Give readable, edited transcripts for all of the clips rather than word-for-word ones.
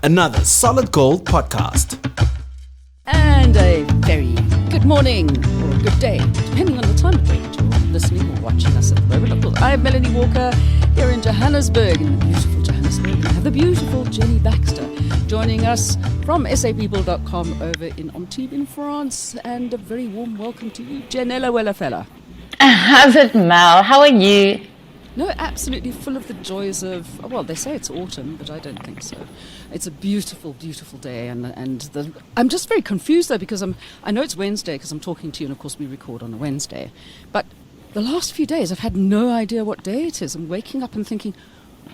another Solid Gold podcast. And a very good morning or good day, depending on the time of day that you're listening or watching us at the moment. Of course, I am Melanie Walker here in Johannesburg, in the beautiful Johannesburg. And I have the beautiful Jenny Baxter joining us from SAPeople.com over in Antibes in France. And a very warm welcome to you, Janella Wellafella. How's it, Mel? How are you? No, absolutely full of the joys of, well, they say it's autumn, but I don't think so. It's a beautiful, beautiful day, I'm just very confused, though, because I know it's Wednesday because I'm talking to you, and of course we record on a Wednesday. But the last few days I've had no idea what day it is. I'm waking up and thinking,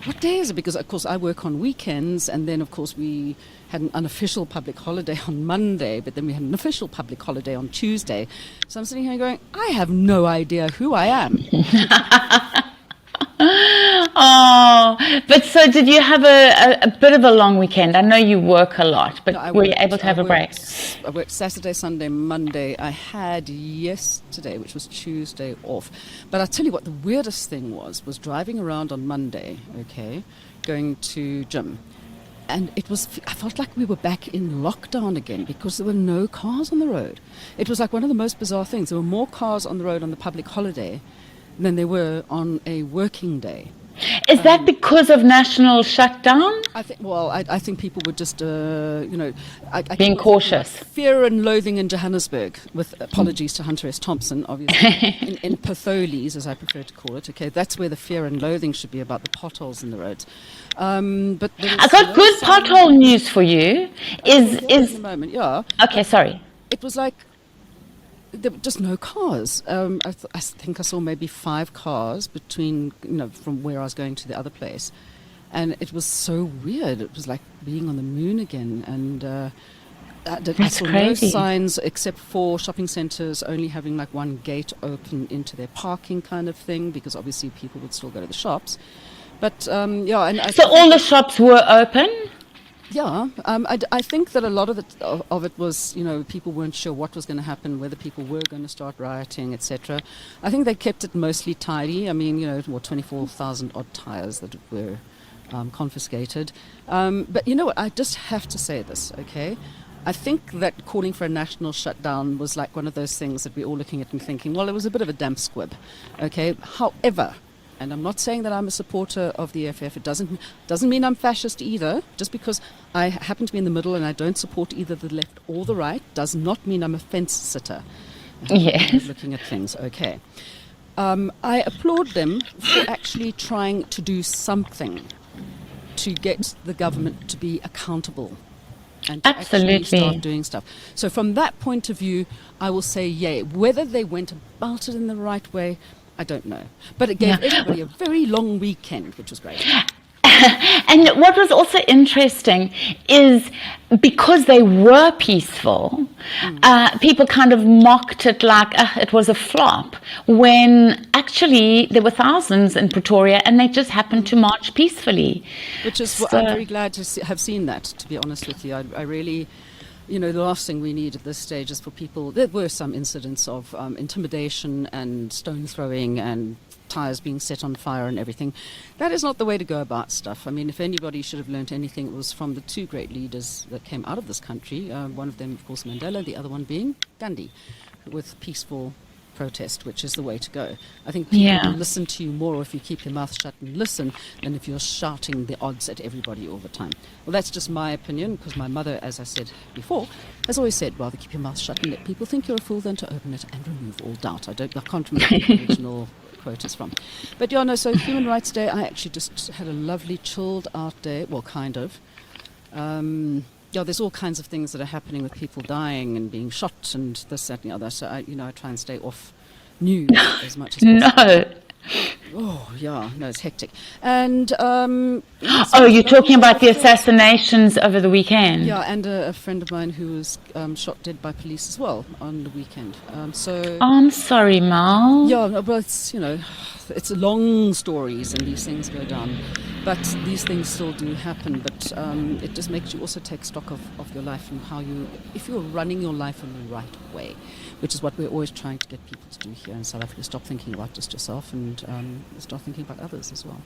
what day is it? Because, of course, I work on weekends, and then, of course, we had an unofficial public holiday on Monday, but then we had an official public holiday on Tuesday. So I'm sitting here going, I have no idea who I am. Oh, but so did you have a bit of a long weekend? I know you work a lot, but were you able to have a break? I worked Saturday, Sunday, Monday. I had yesterday, which was Tuesday, off. But I'll tell you what, the weirdest thing was driving around on Monday, going to gym. And I felt like we were back in lockdown again because there were no cars on the road. It was like one of the most bizarre things. There were more cars on the road on the public holiday than they were on a working day. Is that because of national shutdown? I think people were just, being cautious. Fear and loathing in Johannesburg, with apologies to Hunter S. Thompson, obviously, in Patholes, as I prefer to call it. Okay, that's where the fear and loathing should be, about the potholes in the roads. But I got good pothole news for you. Is at the moment, yeah. Okay, sorry. It was like there were just no cars. I think I saw maybe 5 cars between, from where I was going to the other place. And it was so weird. It was like being on the moon again. And I saw crazy. No signs except for shopping centres only having like one gate open into their parking kind of thing, because obviously people would still go to the shops. But so all the shops were open? Yeah, I think that a lot of it was, people weren't sure what was going to happen, whether people were going to start rioting, etc. I think they kept it mostly tidy. I mean, 24,000 odd tyres that were confiscated. But you know what? I just have to say this, okay? I think that calling for a national shutdown was like one of those things that we're all looking at and thinking, well, it was a bit of a damp squib, okay? However, and I'm not saying that I'm a supporter of the EFF. It doesn't mean I'm fascist either. Just because I happen to be in the middle and I don't support either the left or the right does not mean I'm a fence sitter. Yes. Looking at things, okay. I applaud them for actually trying to do something to get the government to be accountable and to actually start doing stuff. So from that point of view, I will say yay. Whether they went about it in the right way, I don't know. But it gave everybody a very long weekend, which was great. And what was also interesting is because they were peaceful, people kind of mocked it like it was a flop, when actually there were thousands in Pretoria and they just happened to march peacefully. Which is what I'm very glad to have seen that, to be honest with you. I really... the last thing we need at this stage is for people... There were some incidents of intimidation and stone throwing and tyres being set on fire and everything. That is not the way to go about stuff. I mean, if anybody should have learnt anything, it was from the 2 great leaders that came out of this country. One of them, of course, Mandela, the other one being Gandhi, with peaceful protest, which is the way to go. I think people will listen to you more if you keep your mouth shut and listen than if you're shouting the odds at everybody all the time. Well, that's just my opinion, because my mother, as I said before, has always said, rather keep your mouth shut and let people think you're a fool than to open it and remove all doubt. I can't remember what the original quote is from. But so Human Rights Day, I actually just had a lovely chilled out day, well, kind of. There's all kinds of things that are happening with people dying and being shot and this, that, and the other. So I try and stay off news as much as possible. No. Oh, yeah. No, it's hectic. And... you're talking about the assassinations over the weekend? Yeah, and a friend of mine who was shot dead by police as well on the weekend. I'm sorry, Mal. Yeah, but it's, it's long stories and these things go down. But these things still do happen. But it just makes you also take stock of your life and how if you're running your life in the right way, which is what we're always trying to get people to do here in South Africa. Stop thinking about just yourself and start thinking about others as well.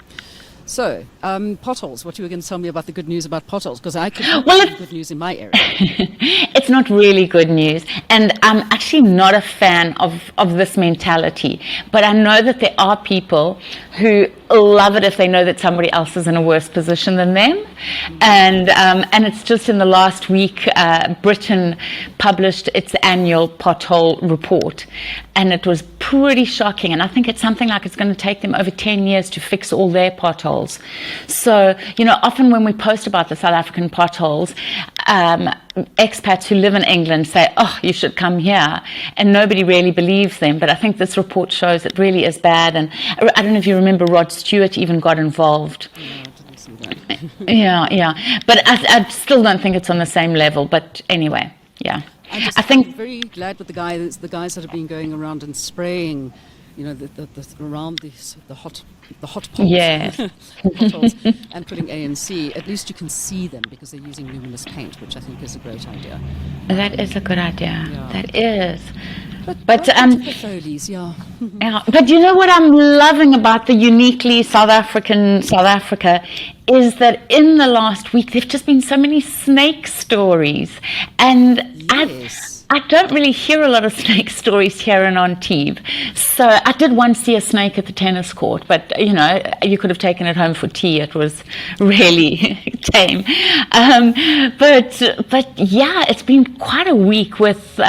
So, potholes. What you were going to tell me about the good news about potholes? Because I could have good news in my area. It's not really good news. And I'm actually not a fan of this mentality. But I know that there are people who love it if they know that somebody else is in a worse position than them. And it's just in the last week, Britain published its annual pothole report. And it was pretty shocking. And I think it's something like it's going to take them over 10 years to fix all their potholes. So, often when we post about the South African potholes, expats who live in England say, oh, you should come here. And nobody really believes them. But I think this report shows it really is bad. And I don't know if you remember Rod Stewart even got involved. No, I didn't see that. Yeah. But I still don't think it's on the same level. But anyway, yeah. I think I'm very glad with the guys that have been going around and spraying, around the hot pots, potholes, and putting ANC. At least you can see them because they're using luminous paint, which I think is a great idea. That is a good idea. Yeah. That is. But the folies, yeah. Yeah. But you know what I'm loving about the uniquely South Africa is that in the last week there've just been so many snake stories, and yes. I don't really hear a lot of snake stories here in Antibes. So I did once see a snake at the tennis court, but you could have taken it home for tea. It was really tame. But yeah, it's been quite a week with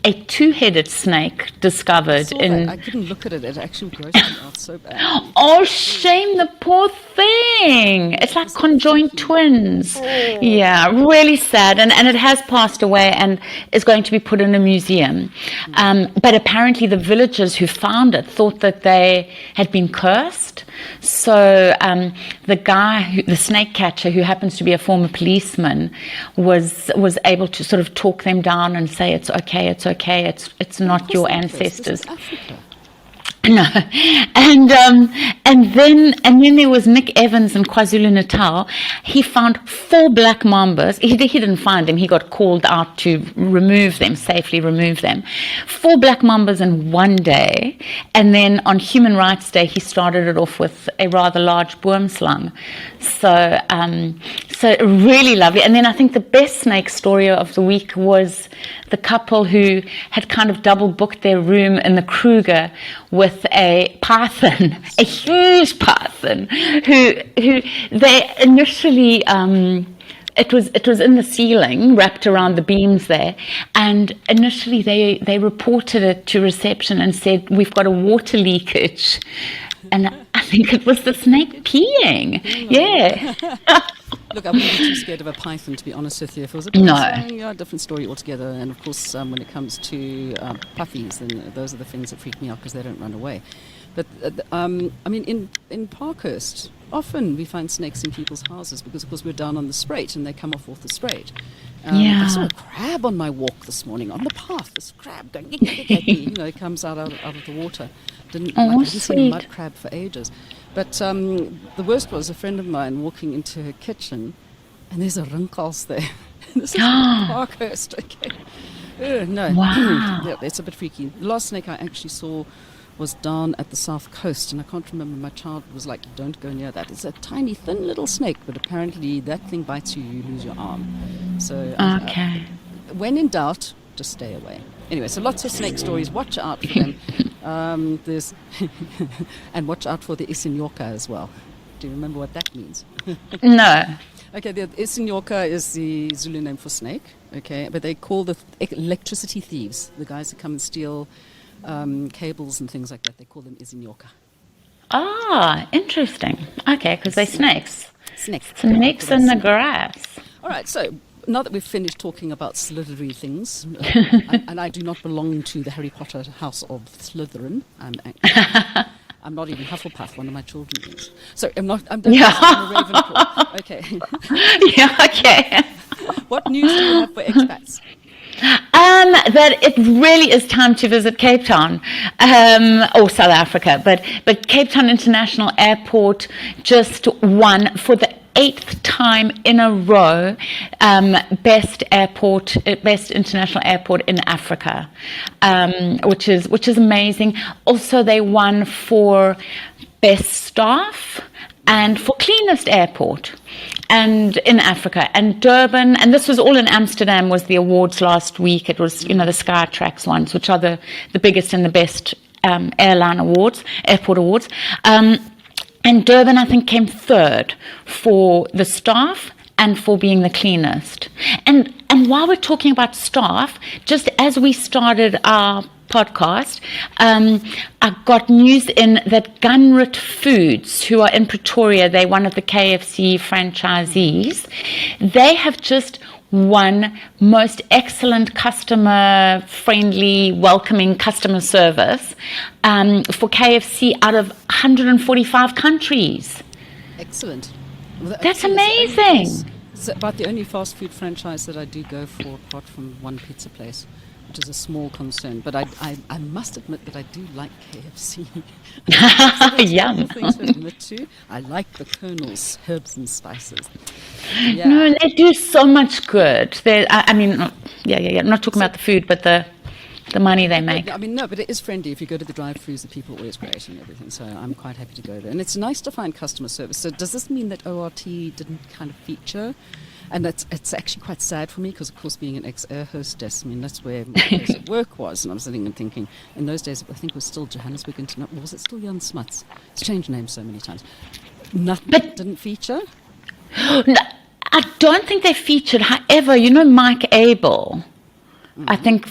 a two-headed snake discovered in. I couldn't look at it. It actually grossed me out so bad. Oh, shame, the poor thing. It's like conjoined twins. Oh. Yeah, really sad. And it has passed away and is going to be put in a museum. But apparently the villagers who found it thought that they had been cursed. So the snake catcher, who happens to be a former policeman, was able to sort of talk them down and say, it's okay, it's not your ancestors. No, and then there was Nick Evans in KwaZulu-Natal. He found 4 black mambas. He didn't find them. He got called out to safely remove them. 4 black mambas in one day, and then on Human Rights Day he started it off with a rather large boomslang. So really lovely. And then I think the best snake story of the week was the couple who had kind of double booked their room in the Kruger with a python, a huge python, who they initially it was in the ceiling, wrapped around the beams there, and initially they reported it to reception and said, we've got a water leakage. And I think it was the snake peeing. Yeah. Look, I wouldn't be too scared of a python, to be honest with you. If it was a different story altogether. And of course, when it comes to puffies, then those are the things that freak me out because they don't run away. But in Parkhurst, often we find snakes in people's houses because, of course, we're down on the Spruit and they come off the Spruit. I saw a crab on my walk this morning on the path. This crab going, it comes out of the water. I hadn't seen a mud crab for ages. But the worst was a friend of mine walking into her kitchen, and there's a rinkels there. This is Parkhurst, okay. No, wow. Yeah, it's a bit freaky. The last snake I actually saw was down at the south coast, and I can't remember. My child was like, don't go near that. It's a tiny, thin little snake, but apparently that thing bites you, you lose your arm. So when in doubt, just stay away. Anyway, so lots of snake stories. Watch out for them. There's and watch out for the isinyoka as well. Do you remember what that means? No. Okay, the isinyoka is the Zulu name for snake. Okay, but they call the electricity thieves, the guys that come and steal cables and things like that. They call them isinyoka. Ah, interesting. Okay, because they're snakes. Snakes in the grass. All right, so now that we've finished talking about slithery things, and I do not belong to the Harry Potter house of Slithering. I'm not even Hufflepuff, one of my children is. So I'm a Ravenclaw. Okay. Yeah, okay. What news do you have for expats? That it really is time to visit Cape Town, or South Africa, but Cape Town International Airport just won for the 8th time in a row, best international airport in Africa, which is amazing. Also, they won for best staff and for cleanest airport and in Africa. And Durban, and this was all in Amsterdam, was the awards last week. It was, the Skytrax ones, which are the biggest and the best airline awards, airport awards. And Durban, I think, came third for the staff and for being the cleanest. And while we're talking about staff, just as we started our podcast, I got news in that Gunrit Foods, who are in Pretoria, they're one of the KFC franchisees, they have just won most excellent customer friendly, welcoming customer service for KFC out of 145 countries. Excellent. That's amazing. It's about the only fast food franchise that I do go for, apart from one pizza place, which is a small concern. But I must admit that I do like KFC. Yum. Thing to admit to. I like the Colonel's herbs and spices. Yeah. No, they do so much good. I'm not talking about the food, but the money they make. I mean, no, but it is friendly. If you go to the drive-thrus, the people are always great and everything. So I'm quite happy to go there. And it's nice to find customer service. So does this mean that ORT didn't kind of feature? And it's actually quite sad for me because, of course, being an ex-air hostess, I mean, that's where my place at work was. And I was sitting and thinking, in those days, I think it was still Johannesburg International. Was it still Jan Smuts? It's changed names so many times. Nothing didn't feature? No, I don't think they featured. However, Mike Abel, I think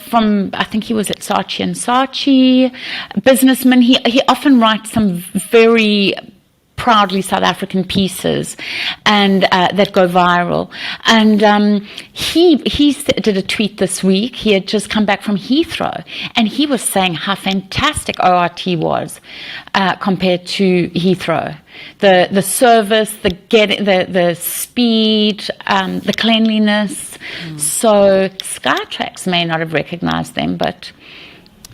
he was at Saatchi and Saatchi, a businessman. He often writes some very proudly South African pieces and that go viral. And he did a tweet this week. He had just come back from Heathrow, and he was saying how fantastic ORT was compared to Heathrow. The service, the speed, the cleanliness. So Skytrax may not have recognized them, but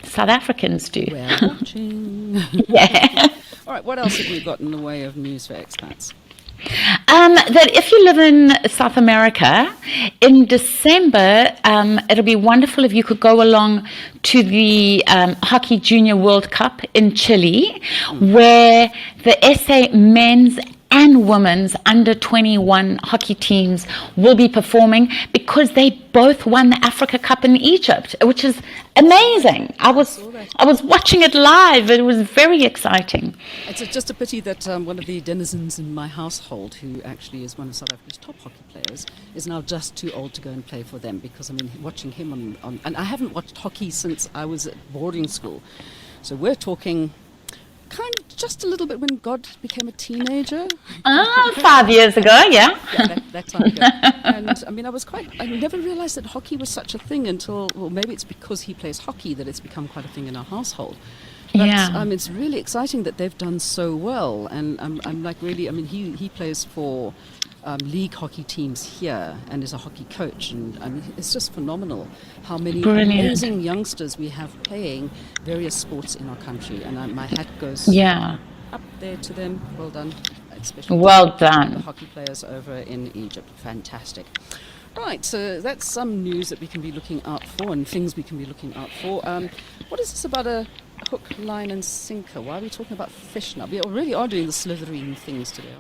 South Africans do. We're watching. Yeah. All right, what else have we got in the way of news for expats? That if you live in South America, in December, it'll be wonderful if you could go along to the Hockey Junior World Cup in Chile, where the SA men's and women's under 21 hockey teams will be performing, because they both won the Africa Cup in Egypt, which is amazing. I was watching it live. It was very exciting. It's just a pity that one of the denizens in my household, who actually is one of South Africa's top hockey players, is now just too old to go and play for them, because I mean, watching him on and I haven't watched hockey since I was at boarding school. So we're talking kind of just a little bit when God became a teenager. 5 years ago, yeah. Yeah, that time ago. And I mean, I never realized that hockey was such a thing until, well, maybe it's because he plays hockey that it's become quite a thing in our household. But it's really exciting that they've done so well. And I'm like, really, I mean, he plays for league hockey teams here and is a hockey coach. And I mean, it's just phenomenal how many amazing youngsters we have playing various sports in our country. And my hat goes up there to them. Well done. Especially the hockey players over in Egypt. Fantastic. Right, so that's some news that we can be looking out for and things we can be looking out for. What is this about a hook, line and sinker? Why are we talking about fish now? We really are doing the slithering things today.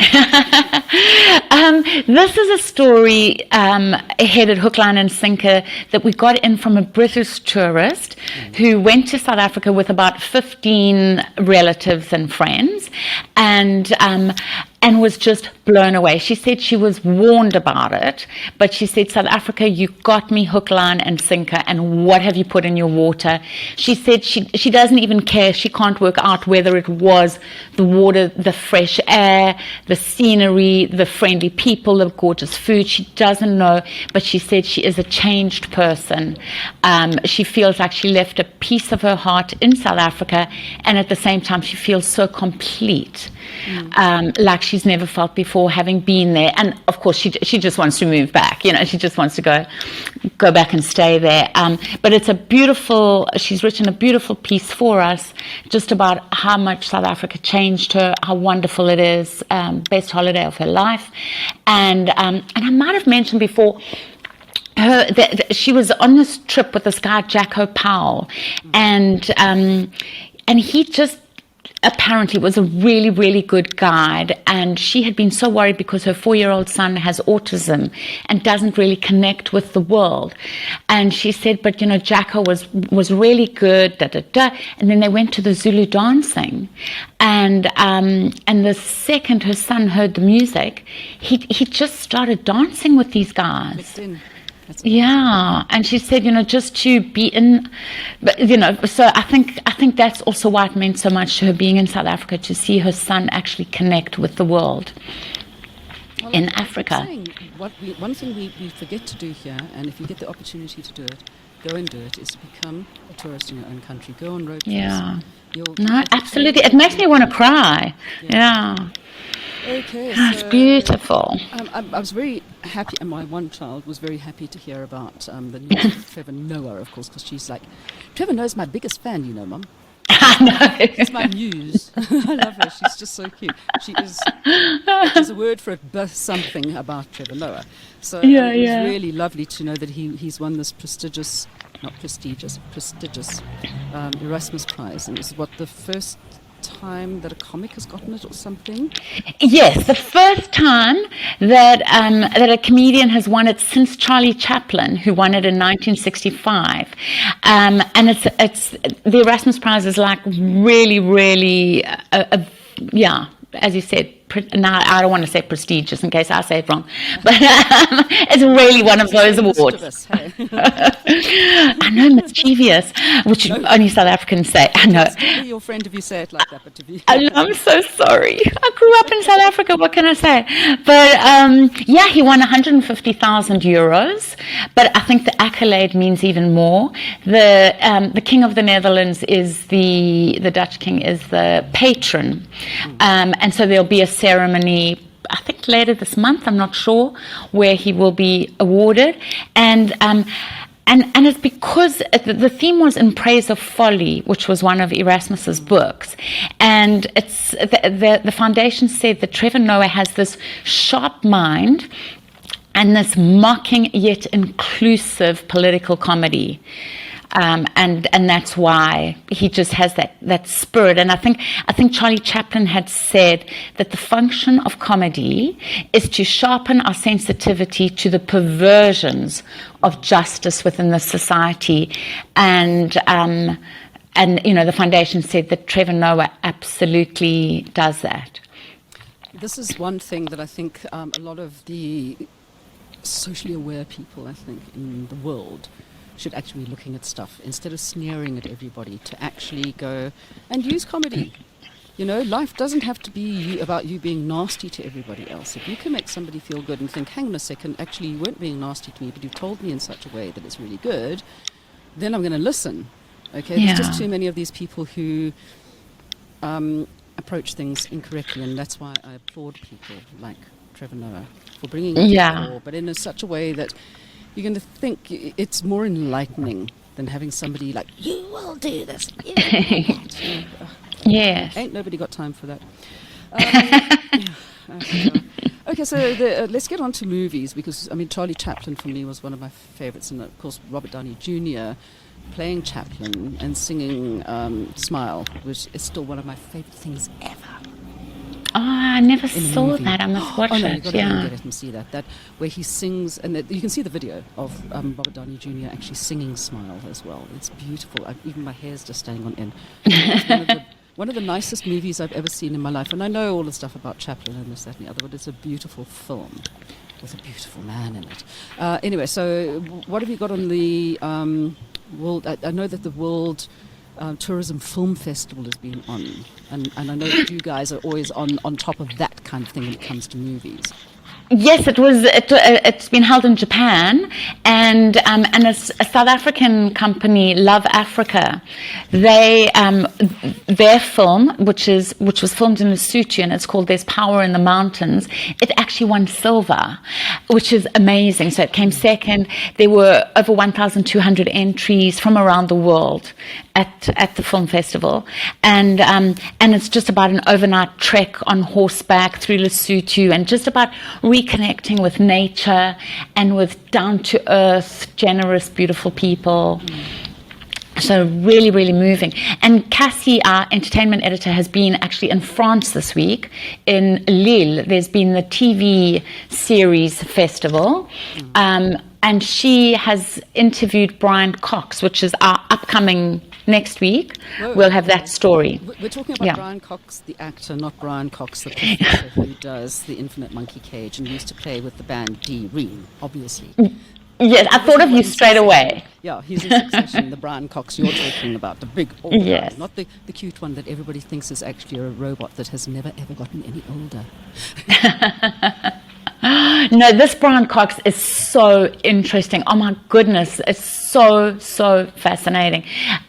This is a story headed hook, line and sinker that we got in from a British tourist who went to South Africa with about 15 relatives and friends, and was just blown away. She said she was warned about it, but she said, South Africa, you got me hook, line and sinker, and what have you put in your water? She said she doesn't even care. She can't work out whether it was the water, the fresh air, the scenery, the friendly people, the gorgeous food. She doesn't know, but she said she is a changed person. She feels like she left a piece of her heart in South Africa, and at the same time she feels so complete, like she's never felt before, having been there. And of course she just wants to move back, she just wants to go back and stay there. But it's she's written a beautiful piece for us just about how much South Africa changed her, how wonderful it is, best holiday of her life. And I might have mentioned before, she was on this trip with this guy Jacko Powell, and he just apparently was a really, really good guide, and she had been so worried because her 4-year-old son has autism and doesn't really connect with the world. And she said, but Jacko was really good, and then they went to the Zulu dancing, and the second her son heard the music, he just started dancing with these guys. Yeah, and she said, just to be in, but so I think that's also why it meant so much to her being in South Africa, to see her son actually connect with the world in Africa. One thing we forget to do here, and if you get the opportunity to do it, go and do it, is to become a tourist in your own country. Go on road trips. Yeah. No, absolutely. It makes me want to cry. Yeah. Okay, it's beautiful. I was very happy, and my one child was very happy to hear about the news of Trevor Noah, of course, because she's like, Trevor Noah's my biggest fan, Mum. I know. It's my muse. I love her. She's just so cute. There's a word for it, something about Trevor Noah. So it was really lovely to know that he's won this prestigious Erasmus Prize, and this is the first time that a comic has gotten it or something? Yes, the first time that a comedian has won it since Charlie Chaplin, who won it in 1965. And it's the Erasmus Prize is like really, really, as you said. Now, I don't want to say prestigious in case I say it wrong, but it's really one of those awards. Hey. I know, mischievous, which only South Africans say. I know. It's going to be your friend if you say it like that, but to be... I'm so sorry. I grew up in South Africa. What can I say? But he won 150,000 euros. But I think the accolade means even more. The King of the Netherlands is the Dutch King is the patron, and so there'll be a ceremony, I think later this month, I'm not sure, where he will be awarded, and it's because the theme was In Praise of Folly, which was one of Erasmus's books, and it's the foundation said that Trevor Noah has this sharp mind and this mocking yet inclusive political comedy. And that's why he just has that spirit. And I think Charlie Chaplin had said that the function of comedy is to sharpen our sensitivity to the perversions of justice within the society. And the foundation said that Trevor Noah absolutely does that. This is one thing that I think a lot of the socially aware people, I think, in the world should actually be looking at stuff instead of sneering at everybody, to actually go and use comedy. Life doesn't have to be about you being nasty to everybody else. If you can make somebody feel good and think, hang on a second, actually you weren't being nasty to me, but you told me in such a way that it's really good, then I'm going to listen. Okay, There's just too many of these people who approach things incorrectly, and that's why I applaud people like Trevor Noah for bringing it to the fore, but in such a way that you're going to think it's more enlightening than having somebody like, you will do this. Yes. Ain't nobody got time for that. Okay, so let's get on to movies, because, Charlie Chaplin for me was one of my favorites, and of course Robert Downey Jr. playing Chaplin and singing Smile, which is still one of my favorite things ever. Oh, I never saw that. I must watch it. You've got to get it and see that. That where he sings, and you can see the video of Robert Downey Jr. actually singing Smile as well. It's beautiful. Even my hair's just staying on end. It's one of the nicest movies I've ever seen in my life. And I know all the stuff about Chaplin and this, that, and the other, but it's a beautiful film with a beautiful man in it. Anyway, so what have you got on the world? I know that the World Tourism Film Festival has been on, and I know that you guys are always on top of that kind of thing when it comes to movies. Yes, it was. It's been held in Japan, and a South African company, Love Africa, they their film, which was filmed in Lesotho, and it's called "There's Power in the Mountains." It actually won silver, which is amazing. So it came second. There were over 1,200 entries from around the world at the film festival, and it's just about an overnight trek on horseback through Lesotho, and just about reconnecting with nature and with down-to-earth, generous, beautiful people. So really, really moving. And Cassie, our entertainment editor, has been actually in France this week, in Lille. There's been the TV series festival. And she has interviewed Brian Cox, which is our upcoming next week. Whoa. We'll have that story. We're talking about Brian Cox, the actor, not Brian Cox, the professor who does the Infinite Monkey Cage and used to play with the band D-Ream, obviously. Yes, I thought of you straight away. Yeah, he's in Succession, the Brian Cox you're talking about, the big old guy, not the cute one that everybody thinks is actually a robot that has never ever gotten any older. No, this Brian Cox is so interesting. Oh my goodness, it's so fascinating.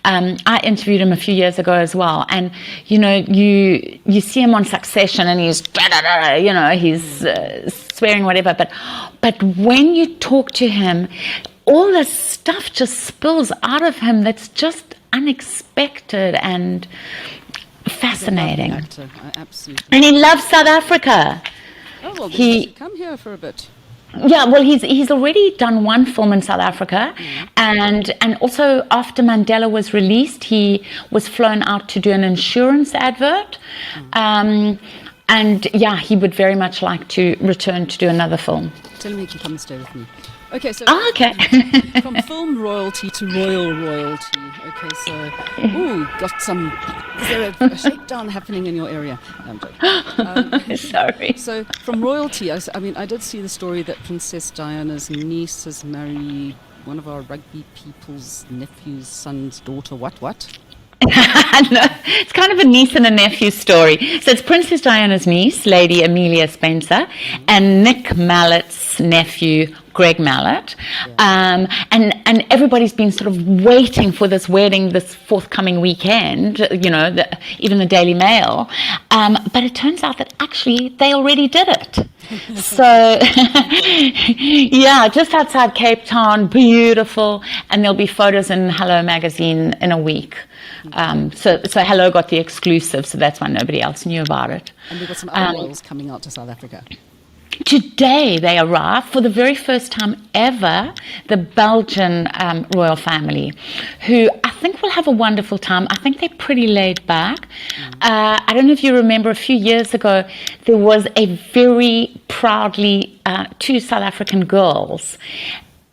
I interviewed him a few years ago as well, and you see him on Succession, and he's he's swearing whatever. But when you talk to him, all this stuff just spills out of him that's just unexpected and fascinating. Actor, absolutely. And he loves South Africa. Oh, well, he should come here for a bit. Yeah, well, he's already done one film in South Africa, and also after Mandela was released, he was flown out to do an insurance advert, and yeah, he would very much like to return to do another film. Tell him he can come and stay with me. Okay, so from film royalty to royal royalty. Okay, so got some. Is there a shakedown happening in your area? No, I'm joking. Sorry. So from royalty, I mean, I did see the story that Princess Diana's niece has married one of our rugby people's nephew's son's daughter. What? No, it's kind of a niece and a nephew story. So it's Princess Diana's niece, Lady Amelia Spencer, and Nick Mallett's nephew, Greg Mallett. And everybody's been sort of waiting for this wedding this forthcoming weekend, even the Daily Mail. But it turns out that actually they already did it. So, yeah, just outside Cape Town, beautiful. And there'll be photos in Hello magazine in a week. So Hello got the exclusive, so that's why nobody else knew about it. And we've got some other royals coming out to South Africa. Today they arrived for the very first time ever, the Belgian royal family, who I think will have a wonderful time. I think they're pretty laid back. I don't know if you remember a few years ago, there was a very proudly two South African girls,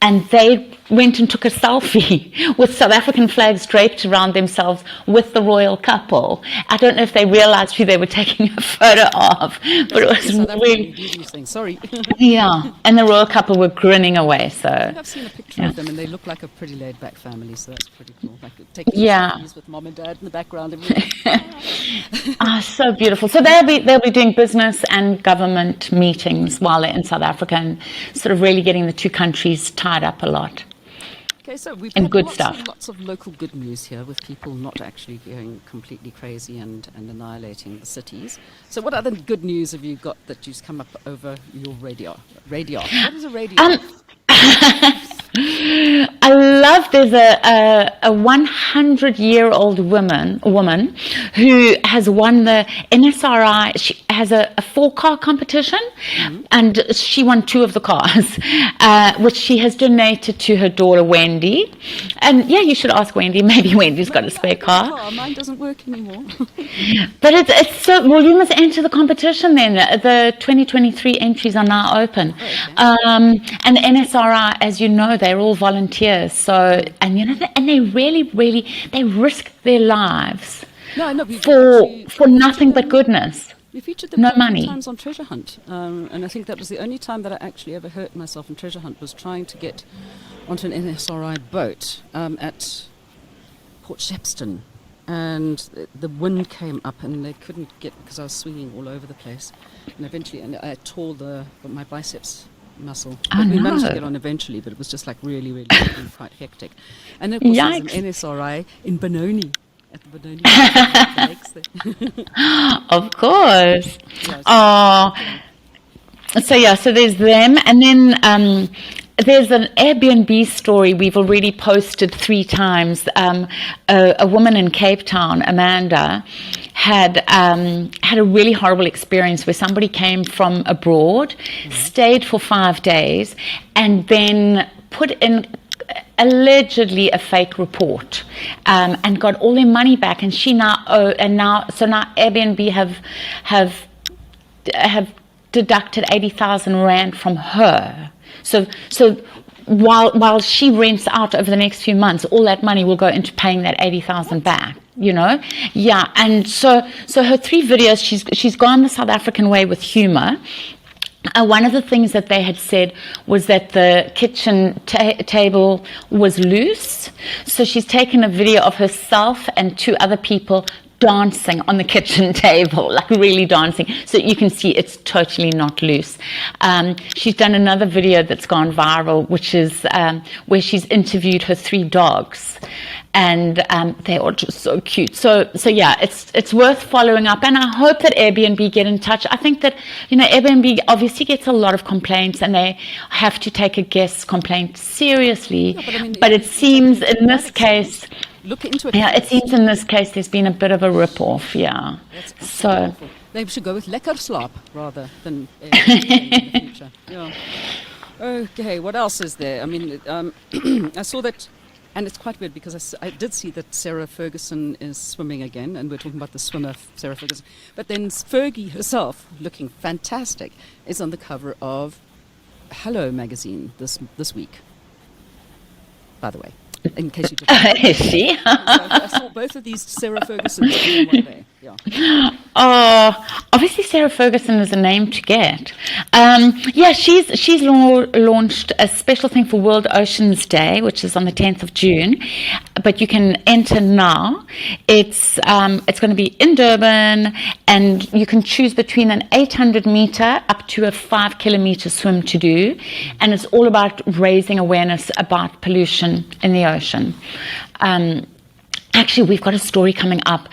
and they went and took a selfie with South African flags draped around themselves with the royal couple. I don't know if they realized who they were taking a photo of, but it was really... Sorry. Yeah, and the royal couple were grinning away. So I think I've seen a picture of them, and they look like a pretty laid-back family, so that's pretty cool. Like taking selfies with mom and dad in the background. So beautiful. So they'll be doing business and government meetings while they're in South Africa, and sort of really getting the two countries tied up a lot. Okay, so we've and had good lots of local good news here, with people not actually going completely crazy and annihilating the cities. So what other good news have you got that you've come up over your radio? What is a radio? I love, there's a 100-year-old woman who has won the NSRI. She has a 4-car competition, and she won 2 of the cars, which she has donated to her daughter Wendy. And yeah, you should ask Wendy. Maybe Wendy's got a spare car. Mine doesn't work anymore. But it's so, well, you must enter the competition then. The 2023 entries are now open. And the NSRI, as you know, they're all volunteers. So, and they really they risk their lives for nothing but goodness. We featured them no money. Times on Treasure Hunt, and I think that was the only time that I actually ever hurt myself in Treasure Hunt, was trying to get onto an NSRI boat at Port Shepstone, and the wind came up and they couldn't get, because I was swinging all over the place, and eventually I tore my biceps muscle. But we managed to get on eventually, but it was just like really quite hectic. And of course there's an NSRI in Benoni, at the Benoni lakes there. Of course. So there's them, and then there's an Airbnb story we've already posted 3 times. A woman in Cape Town, Amanda, had a really horrible experience where somebody came from abroad, stayed for 5 days, and then put in allegedly a fake report, and got all their money back, and now Airbnb have deducted 80,000 rand from her. So while she rents out over the next few months, all that money will go into paying that 80,000 back. Yeah. And so her 3 videos, she's gone the South African way with humor. One of the things that they had said was that the kitchen table was loose. So she's taken a video of herself and 2 other people dancing on the kitchen table, like really dancing. So you can see it's totally not loose. She's done another video that's gone viral, which is where she's interviewed her 3 dogs. And they are just so cute. So yeah, it's worth following up, and I hope that Airbnb get in touch. I think that Airbnb obviously gets a lot of complaints, and they have to take a guest complaint seriously. No, but it seems in this case, look into it. Yeah, it seems in this case there's been a bit of a rip-off. Yeah, so they should go with lekker slaap rather than Airbnb in the future. Yeah. Okay, what else is there? I mean, I saw that. And it's quite weird because I did see that Sarah Ferguson is swimming again, and we're talking about the swimmer Sarah Ferguson. But then Fergie herself, looking fantastic, is on the cover of Hello magazine this week. By the way, in case you didn't. Is she? I saw both of these Sarah Fergusons in one day. Yeah. Oh, obviously Sarah Ferguson is a name to get. Yeah, she's launched a special thing for World Oceans Day, which is on the 10th of June. But you can enter now. It's going to be in Durban, and you can choose between an 800-meter up to a 5-kilometer swim to do. And it's all about raising awareness about pollution in the ocean. Actually, we've got a story coming up.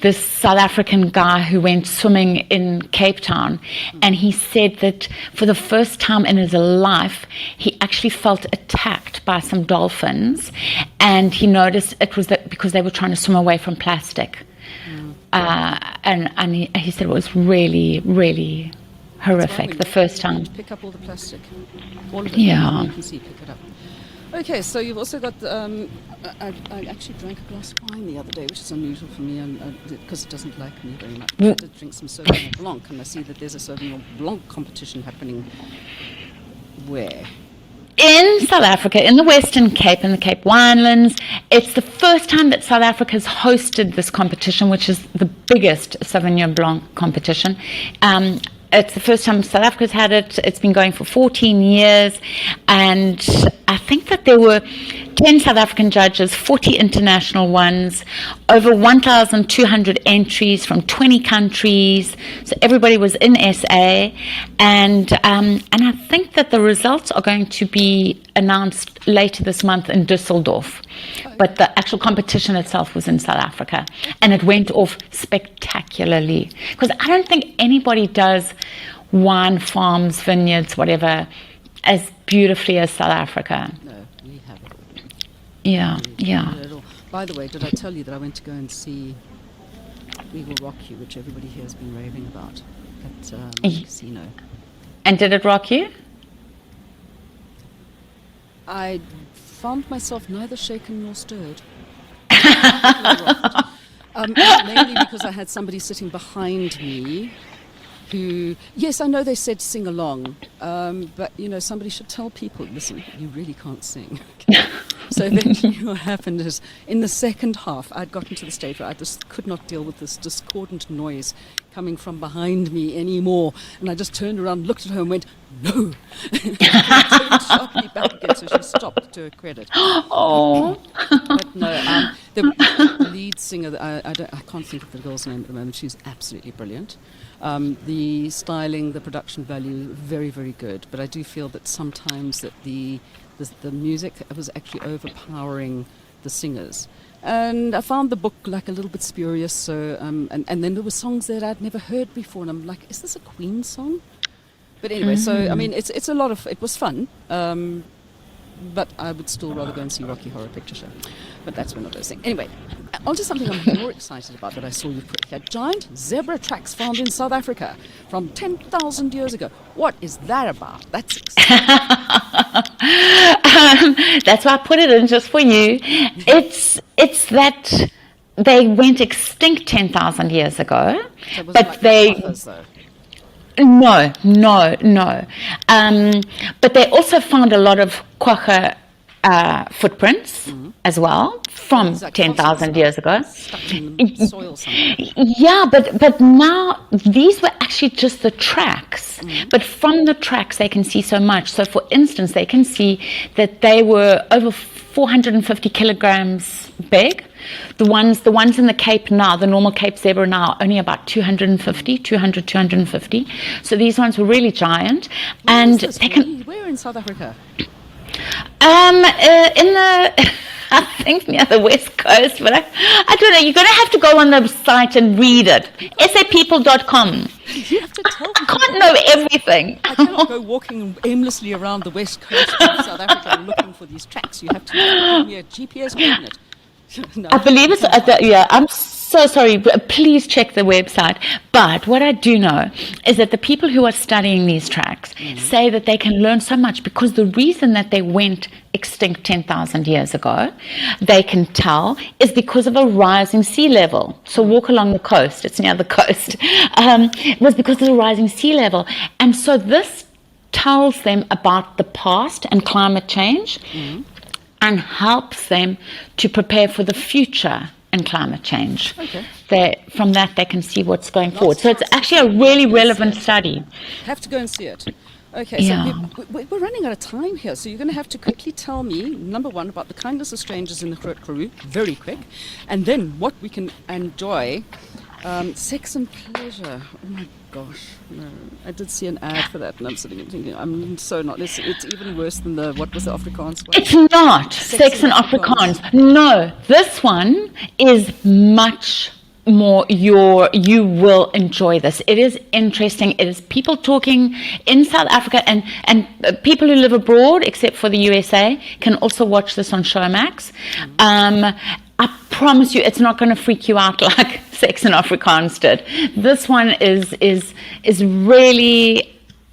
This South African guy who went swimming in Cape Town, and he said that for the first time in his life, he actually felt attacked by some dolphins, and he noticed it was because they were trying to swim away from plastic. And he said it was really, really horrific the first time. Pick up all the plastic. All of it. Yeah. You can see, pick it up. Okay, so you've also got, I actually drank a glass of wine the other day, which is unusual for me because it doesn't like me very much. I did drink some Sauvignon Blanc, and I see that there's a Sauvignon Blanc competition happening where? In South Africa, in the Western Cape, in the Cape Winelands. It's the first time that South Africa has hosted this competition, which is the biggest Sauvignon Blanc competition. It's the first time South Africa's had it. It's been going for 14 years. And I think that there were 10 South African judges, 40 international ones, over 1,200 entries from 20 countries. So everybody was in SA. And I think that the results are going to be announced later this month in Düsseldorf. But the actual competition itself was in South Africa. And it went off spectacularly. Because I don't think anybody does wine farms, vineyards, whatever, as beautifully as South Africa. No, we haven't. Yeah, yeah. By the way, did I tell you that I went to go and see We Will Rock You, which everybody here has been raving about at the casino. And did it rock you? I found myself neither shaken nor stirred. Mainly because I had somebody sitting behind me who, yes, I know they said sing along, but, somebody should tell people, listen, you really can't sing. So eventually what happened is, in the second half, I'd gotten to the stage where I just could not deal with this discordant noise coming from behind me anymore. And I just turned around, looked at her and went, no. Turned sharply back again, so she stopped, to her credit. Oh. But no, the lead singer, I can't think of the girl's name at the moment. She's absolutely brilliant. The styling, the production value, very, very good. But I do feel that sometimes that the music was actually overpowering the singers. And I found the book like a little bit spurious. So and then there were songs that I'd never heard before, and I'm like, is this a Queen song? But anyway, so I mean, it's a lot of, it was fun. But I would still rather go and see Rocky Horror Picture Show. But that's one of those things. Anyway, onto something I'm more excited about that I saw you put here. Giant zebra tracks found in South Africa from 10,000 years ago. What is that about? That's exciting. That's why I put it in just for you. It's that they went extinct 10,000 years ago, So was it but like they... others, though? No. But they also found a lot of quagga footprints as well from Is that 10,000 fossils years ago. Stuck in the soil somewhere. Yeah, but now these were actually just the tracks. But from the tracks they can see so much. So for instance, they can see that they were over 450 kilograms big. The ones in the Cape now, the normal Cape zebra now, are only about 250. So these ones were really giant. Where is this? Where in South Africa? In the, I think near the West Coast, but I don't know. You're going to have to go on the site and read it. SAPeople.com. You have to tell me. I can't know everything. I cannot go walking aimlessly around the west coast of South Africa looking for these tracks. You have to give me a GPS coordinate. No, I believe it's, I'm so sorry, but please check the website. But what I do know is that the people who are studying these tracks say that they can learn so much because the reason that they went extinct 10,000 years ago, they can tell, is because of a rising sea level. So walk along the coast, it's near the coast. It was because of the rising sea level. And so this tells them about the past and climate change. And helps them to prepare for the future and climate change. Okay. From that, they can see what's going forward. So it's actually a really relevant study. Have to go and see it. Okay, Yeah. so we're running out of time here, so you're going to have to quickly tell me, number one, about the kindness of strangers in the Karoo, very quick, and then what we can enjoy. Sex and pleasure. Oh my gosh, no. I did see an ad for that, and I'm sitting and thinking, I'm so not. It's even worse than what was the Afrikaans one? It's not Sex and Afrikaans. No, this one is much more you will enjoy this. It is interesting. It is people talking in South Africa and people who live abroad, except for the USA, can also watch this on Showmax. I promise you, it's not going to freak you out like Sex and Afrikaans did. This one is really,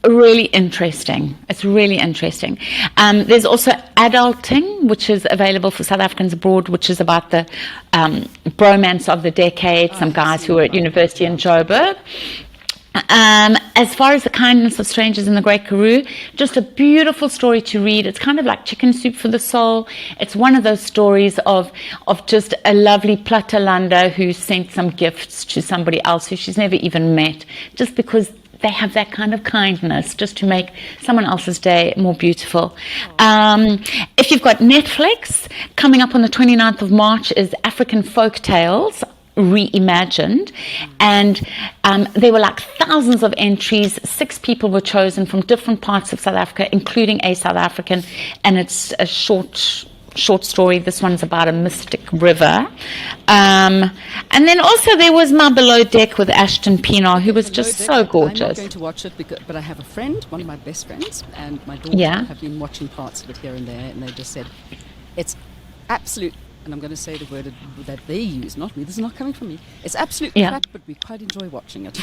really interesting. It's really interesting. There's also Adulting, which is available for South Africans abroad, which is about the bromance of the decade. Some guys who were at university in Joburg. As far as the kindness of strangers in the Great Karoo, just a beautiful story to read. It's kind of like chicken soup for the soul. It's one of those stories of just a lovely Platalanda who sent some gifts to somebody else who she's never even met, just because they have that kind of kindness, just to make someone else's day more beautiful. If you've got Netflix, coming up on the 29th of March is African Folk Tales Reimagined, and there were like thousands of entries. 6 people were chosen from different parts of South Africa, including a South African, and it's a short story. This one's about a mystic river. And then also there was My Below Deck with Ashton Pienaar, who was just so gorgeous. I'm not going to watch it, but I have a friend, one of my best friends, and my daughter have been watching parts of it here and there, and they just said it's absolute. And I'm going to say the word that they use, not me. This is not coming from me. It's absolute crap, but we quite enjoy watching it.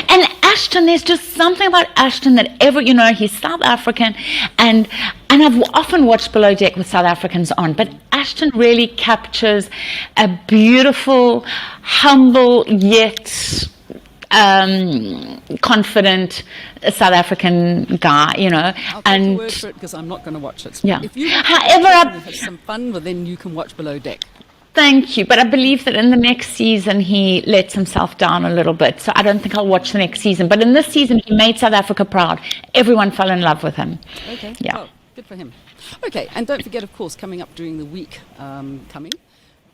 And Ashton, there's just something about Ashton that he's South African, and I've often watched Below Deck with South Africans on, but Ashton really captures a beautiful, humble, yet confident South African guy, I'll take your word for it because I'm not going to watch it. Yeah. If you However, have some fun, well, then you can watch Below Deck. Thank you, but I believe that in the next season he lets himself down a little bit, so I don't think I'll watch the next season. But in this season, he made South Africa proud. Everyone fell in love with him. Okay. Yeah. Well, good for him. Okay, and don't forget, of course, coming up during the week,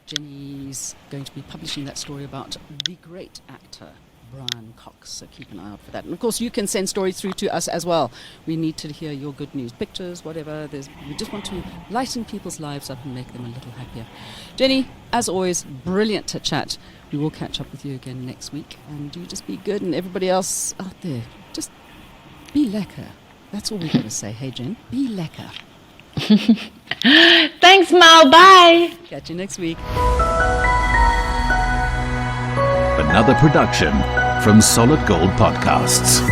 Jenny's going to be publishing that story about the great actor Brian Cox, so keep an eye out for that. And of course you can send stories through to us as well. We need to hear your good news, pictures, whatever. We just want to lighten people's lives up and make them a little happier. Jenny, as always, brilliant to chat. We will catch up with you again next week, and you just be good, and everybody else out there, just be lekker. That's all we've got to say. Hey Jen, be lekker. Thanks, Mel. Bye. Catch you next week. Another production from Solid Gold Podcasts.